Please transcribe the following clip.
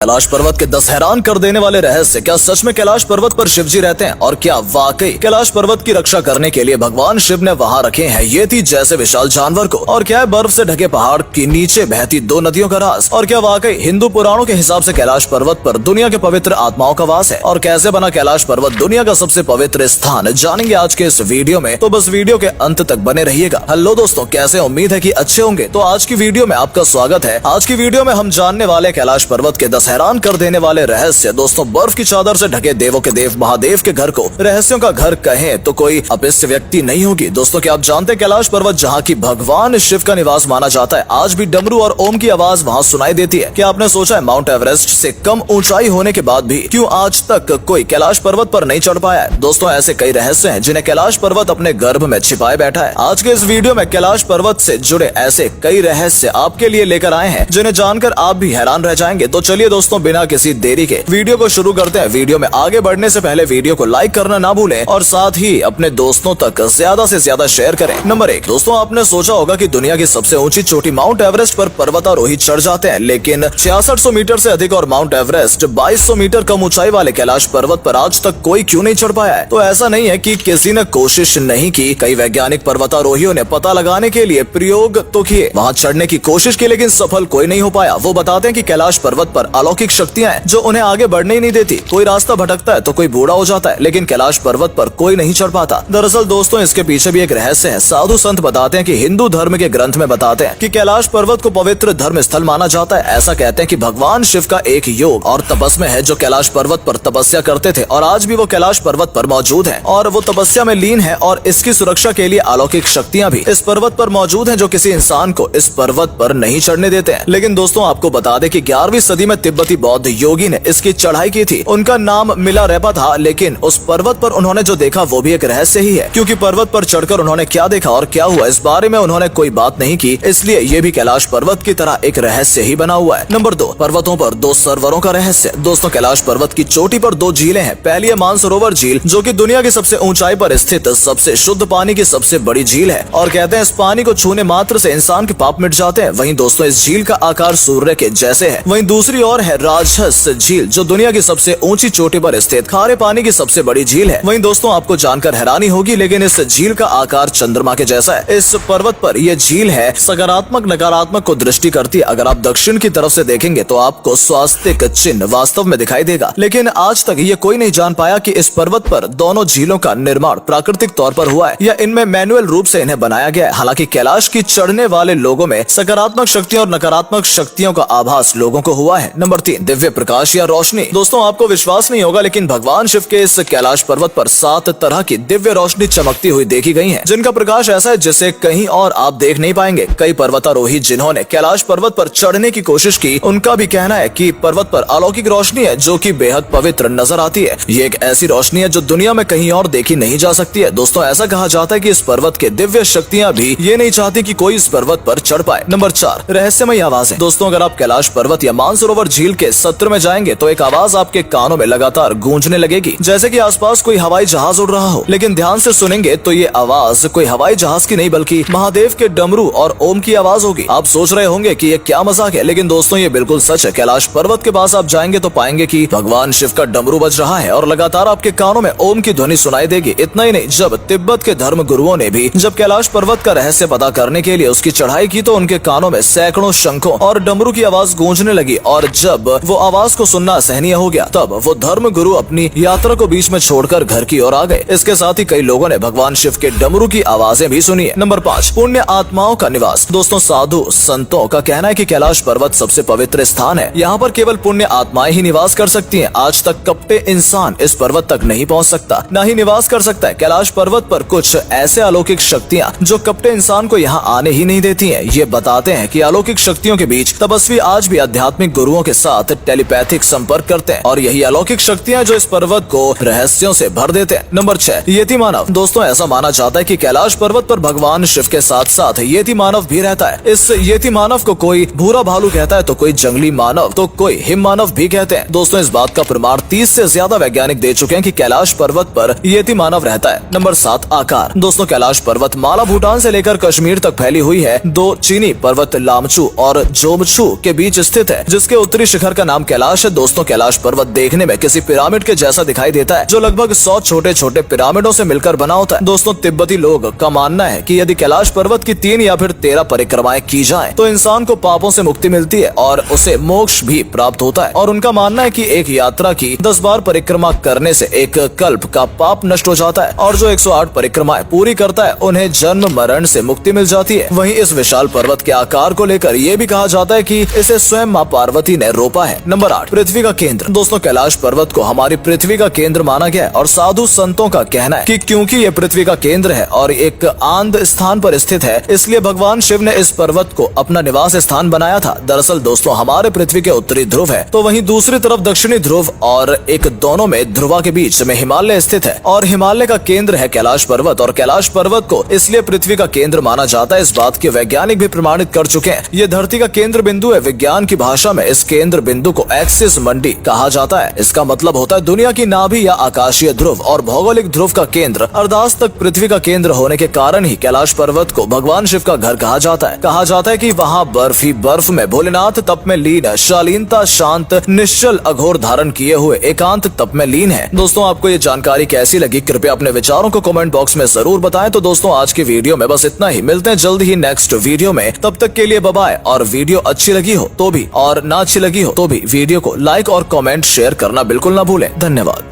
कैलाश पर्वत के 10 हैरान कर देने वाले रहस्य। क्या सच में कैलाश पर्वत पर शिव जी रहते हैं? और क्या वाकई कैलाश पर्वत की रक्षा करने के लिए भगवान शिव ने वहां रखे हैं येती जैसे विशाल जानवर को? और क्या है बर्फ से ढके पहाड़ के नीचे बहती 2 नदियों का राज? और क्या वाकई हिंदू पुराणों के हिसाब से कैलाश पर्वत पर दुनिया के पवित्र आत्माओं का वास है? और कैसे बना कैलाश पर्वत दुनिया का सबसे पवित्र स्थान, जानेंगे आज के इस वीडियो में। तो बस वीडियो के अंत तक बने रहिएगा। हेलो दोस्तों, कैसे? उम्मीद है कि अच्छे होंगे। तो आज की वीडियो में आपका स्वागत है। आज की वीडियो में हम जानने वाले कैलाश पर्वत के 10 हैरान कर देने वाले रहस्य। दोस्तों, बर्फ की चादर से ढके देवों के देव महादेव के घर को रहस्यों का घर कहें तो कोई अपिष्ट व्यक्ति नहीं होगी। दोस्तों, क्या आप जानते हैं कैलाश पर्वत जहाँ की भगवान शिव का निवास माना जाता है, आज भी डमरू और ओम की आवाज वहाँ सुनाई देती है? क्या आपने सोचा है माउंट एवरेस्ट से कम ऊंचाई होने के बाद भी क्यों आज तक कोई कैलाश पर्वत पर नहीं चढ़ पाया है? दोस्तों, ऐसे कई रहस्य हैं जिन्हें कैलाश पर्वत अपने गर्भ में छिपाए बैठा है। आज के इस वीडियो में कैलाश पर्वत से जुड़े ऐसे कई रहस्य आपके लिए लेकर आए हैं जिन्हें जानकर आप भी हैरान रह जाएंगे। तो चलिए दोस्तों, बिना किसी देरी के वीडियो को शुरू करते हैं। वीडियो में आगे बढ़ने से पहले वीडियो को लाइक करना ना भूलें और साथ ही अपने दोस्तों तक ज्यादा से ज्यादा शेयर करें। नंबर 1, दोस्तों, आपने सोचा होगा कि दुनिया की सबसे ऊंची चोटी माउंट एवरेस्ट पर पर्वतारोही चढ़ जाते हैं, लेकिन 6600 मीटर से अधिक और माउंट एवरेस्ट 2200 मीटर कम ऊंचाई वाले कैलाश पर्वत पर आज तक कोई क्यों नहीं चढ़ पाया है? तो ऐसा नहीं है कि किसी ने कोशिश नहीं की। कई वैज्ञानिक पर्वतारोहियों ने पता लगाने के लिए प्रयोग तो किए, वहाँ चढ़ने की कोशिश की, लेकिन सफल कोई नहीं हो पाया। वो बताते हैं कि कैलाश पर्वत पर अलौकिक शक्तियां हैं जो उन्हें आगे बढ़ने ही नहीं देती। कोई रास्ता भटकता है तो कोई बूढ़ा हो जाता है, लेकिन कैलाश पर्वत पर कोई नहीं चढ़ पाता। दरअसल दोस्तों, इसके पीछे भी एक रहस्य है। साधु संत बताते हैं कि हिंदू धर्म के ग्रंथ में बताते हैं कि कैलाश पर्वत को पवित्र धर्म स्थल माना जाता है। ऐसा कहते हैं कि भगवान शिव का एक योग और तपस्या है जो कैलाश पर्वत पर तपस्या करते थे, और आज भी वो कैलाश पर्वत पर मौजूद है और वो तपस्या में लीन है। और इसकी सुरक्षा के लिए अलौकिक शक्तियां भी इस पर्वत पर मौजूद है जो किसी इंसान को इस पर्वत पर नहीं चढ़ने देते हैं। लेकिन दोस्तों, आपको बता दें कि 11वीं सदी में तिब्बती बौद्ध योगी ने इसकी चढ़ाई की थी। उनका नाम मिलारेपा था, लेकिन उस पर्वत पर उन्होंने जो देखा वो भी एक रहस्य ही है, क्योंकि पर्वत पर चढ़कर उन्होंने क्या देखा और क्या हुआ इस बारे में उन्होंने कोई बात नहीं की, इसलिए ये भी कैलाश पर्वत की तरह एक रहस्य ही बना हुआ है। नंबर 2, पर्वतों पर 2 सरोवरों का रहस्य। दोस्तों, कैलाश पर्वत की चोटी पर 2 झीलें हैं। पहली है मानसरोवर झील, जो कि दुनिया की सबसे ऊंचाई पर स्थित सबसे शुद्ध पानी की सबसे बड़ी झील है, और कहते हैं इस पानी को छूने मात्र से इंसान के पाप मिट जाते हैं। वहीं दोस्तों, इस झील का आकार सूर्य के जैसे है। वहीं दूसरी ओर है राजहंस झील, जो दुनिया की सबसे ऊंची चोटी पर स्थित खारे पानी की सबसे बड़ी झील है। वहीं दोस्तों, आपको जानकर हैरानी होगी, लेकिन इस झील का आकार चंद्रमा के जैसा है। इस पर्वत पर यह झील है सकारात्मक नकारात्मक को दृष्टि करती है। अगर आप दक्षिण की तरफ से देखेंगे तो आपको स्वास्तिक चिन्ह वास्तव में दिखाई देगा। लेकिन आज तक ये कोई नहीं जान पाया कि इस पर्वत पर दोनों झीलों का निर्माण प्राकृतिक तौर पर हुआ है या इनमें मैनुअल रूप से इन्हें बनाया गया है। हालांकि कैलाश की चढ़ने वाले लोगों में सकारात्मक शक्तियों और नकारात्मक शक्तियों का आभास लोगों को हुआ है। नंबर 3, दिव्य प्रकाश या रोशनी। दोस्तों, आपको विश्वास नहीं होगा, लेकिन भगवान शिव के इस कैलाश पर्वत पर 7 तरह की दिव्य रोशनी चमकती हुई देखी गई है, जिनका प्रकाश ऐसा है जिसे कहीं और आप देख नहीं पाएंगे। कई पर्वतारोही जिन्होंने कैलाश पर्वत पर चढ़ने की कोशिश की, उनका भी कहना है कि पर्वत पर अलौकिक रोशनी है जो कि बेहद पवित्र नजर आती है। ये एक ऐसी रोशनी है जो दुनिया में कहीं और देखी नहीं जा सकती है। दोस्तों, ऐसा कहा जाता है कि इस पर्वत के दिव्य शक्तियां भी ये नहीं चाहती कि कोई इस पर्वत पर चढ़ पाए। नंबर 4, रहस्यमय आवाजें। दोस्तों, अगर आप कैलाश पर्वत या मानसरोवर झील के सत्र में जाएंगे तो एक आवाज आपके कानों में लगातार गूंजने लगेगी, जैसे कि आसपास कोई हवाई जहाज उड़ रहा हो। लेकिन ध्यान से सुनेंगे तो ये आवाज कोई हवाई जहाज की नहीं, बल्कि महादेव के डमरू और ओम की आवाज होगी। आप सोच रहे होंगे कि ये क्या मजाक है, लेकिन दोस्तों, ये बिल्कुल सच है। कैलाश पर्वत के पास आप जाएंगे तो पाएंगे कि भगवान शिव का डमरू बज रहा है और लगातार आपके कानों में ओम की ध्वनि सुनाई देगी। इतना ही नहीं, जब तिब्बत के धर्म गुरुओं ने भी जब कैलाश पर्वत का रहस्य पता करने के लिए उसकी चढ़ाई की तो उनके कानों में सैकड़ों शंखों और डमरू की आवाज गूंजने लगी, और जब वो आवाज को सुनना असहनीय हो गया तब वो धर्म गुरु अपनी यात्रा को बीच में छोड़कर घर की ओर आ गए। इसके साथ ही कई लोगों ने भगवान शिव के डमरू की आवाजें भी सुनी है। नंबर 5, पुण्य आत्माओं का निवास। दोस्तों, साधु संतों का कहना है कि कैलाश पर्वत सबसे पवित्र स्थान है। यहाँ पर केवल पुण्य आत्माएं ही निवास कर सकती हैं। आज तक कपटे इंसान इस पर्वत तक नहीं पहुँच सकता, न ही निवास कर सकता है। कैलाश पर्वत पर कुछ ऐसे अलौकिक शक्तियाँ जो कपटे इंसान को यहाँ आने ही नहीं देती है। ये बताते हैं कि अलौकिक शक्तियों के बीच तपस्वी आज भी आध्यात्मिक गुरुओं के साथ टेलीपैथिक संपर्क करते हैं, और यही अलौकिक शक्तियाँ जो इस पर्वत को रहस्यों से भर देते हैं। नंबर 6, येती मानव। दोस्तों, ऐसा माना जाता है कि कैलाश पर्वत पर भगवान शिव के साथ साथ येती मानव भी रहता है। इस येती मानव को कोई भूरा भालू कहता है तो कोई जंगली मानव तो कोई हिम मानव भी कहते हैं। दोस्तों, इस बात का प्रमाण 30 से ज्यादा वैज्ञानिक दे चुके हैं कि कैलाश पर्वत पर येती मानव रहता है। नंबर 7, आकार। दोस्तों, कैलाश पर्वत माला भूटान से लेकर कश्मीर तक फैली हुई है। 2 चीनी पर्वत लामचू और जोमचू के बीच स्थित है, जिसके उत्तरी शिखर का नाम कैलाश है। दोस्तों कैलाश पर्वत देखने में किसी पिरामिड के जैसा दिखाई देता है, जो लगभग 100 छोटे छोटे पिरामिडों से मिलकर बना होता है। दोस्तों तिब्बती लोग का मानना है कि यदि कैलाश पर्वत की 3 या फिर 13 परिक्रमाएं की जाएं, तो इंसान को पापों से मुक्ति मिलती है और उसे मोक्ष भी प्राप्त होता है। और उनका मानना है कि एक यात्रा की 10 बार परिक्रमा करने से एक कल्प का पाप नष्ट हो जाता है, और जो 108 परिक्रमाएं पूरी करता है उन्हें जन्म मरण से मुक्ति मिल जाती है। वहीं इस विशाल पर्वत के आकार को लेकर ये भी कहा जाता है कि इसे स्वयं मां पार्वती ने रोपा है। नंबर 8, पृथ्वी का केंद्र। दोस्तों कैलाश पर्वत को हमारी पृथ्वी का केंद्र माना गया है, और साधु संतों का कहना है कि क्योंकि ये पृथ्वी का केंद्र है और एक आंध स्थान पर स्थित है, इसलिए भगवान शिव ने इस पर्वत को अपना निवास स्थान बनाया था। दरअसल दोस्तों हमारे पृथ्वी के उत्तरी ध्रुव है, तो वहीं दूसरी तरफ दक्षिणी ध्रुव, और एक दोनों में ध्रुवा के बीच में हिमालय स्थित है, और हिमालय का केंद्र है कैलाश पर्वत। और कैलाश पर्वत को इसलिए पृथ्वी का केंद्र माना जाता है, इस बात के वैज्ञानिक भी प्रमाणित कर चुके हैं। ये धरती का केंद्र बिंदु है। विज्ञान की भाषा में इस केंद्र बिंदु को एक्सिस मंडी कहा जाता है। इसका मतलब होता है दुनिया की नाभि या आकाशीय ध्रुव, और भौगोलिक ध्रुव का केंद्र अर्धांश तक पृथ्वी का केंद्र होने के कारण ही कैलाश पर्वत को भगवान शिव का घर कहा जाता है। कहा जाता है कि वहाँ बर्फ ही बर्फ में भोलेनाथ तप में लीन, शालीनता शांत निश्चल अघोर धारण किए हुए एकांत तप में लीन है। दोस्तों आपको ये जानकारी कैसी लगी, कृपया अपने विचारों को कमेंट बॉक्स में जरूर बताएं। तो दोस्तों आज की वीडियो में बस इतना ही, मिलते हैं जल्द ही नेक्स्ट वीडियो में। तब तक के लिए बाय बाय। और वीडियो अच्छी लगी हो तो भी और ना अच्छी लगी हो तो भी वीडियो को लाइक और कमेंट शेयर करना बिल्कुल ना भूलें। धन्यवाद।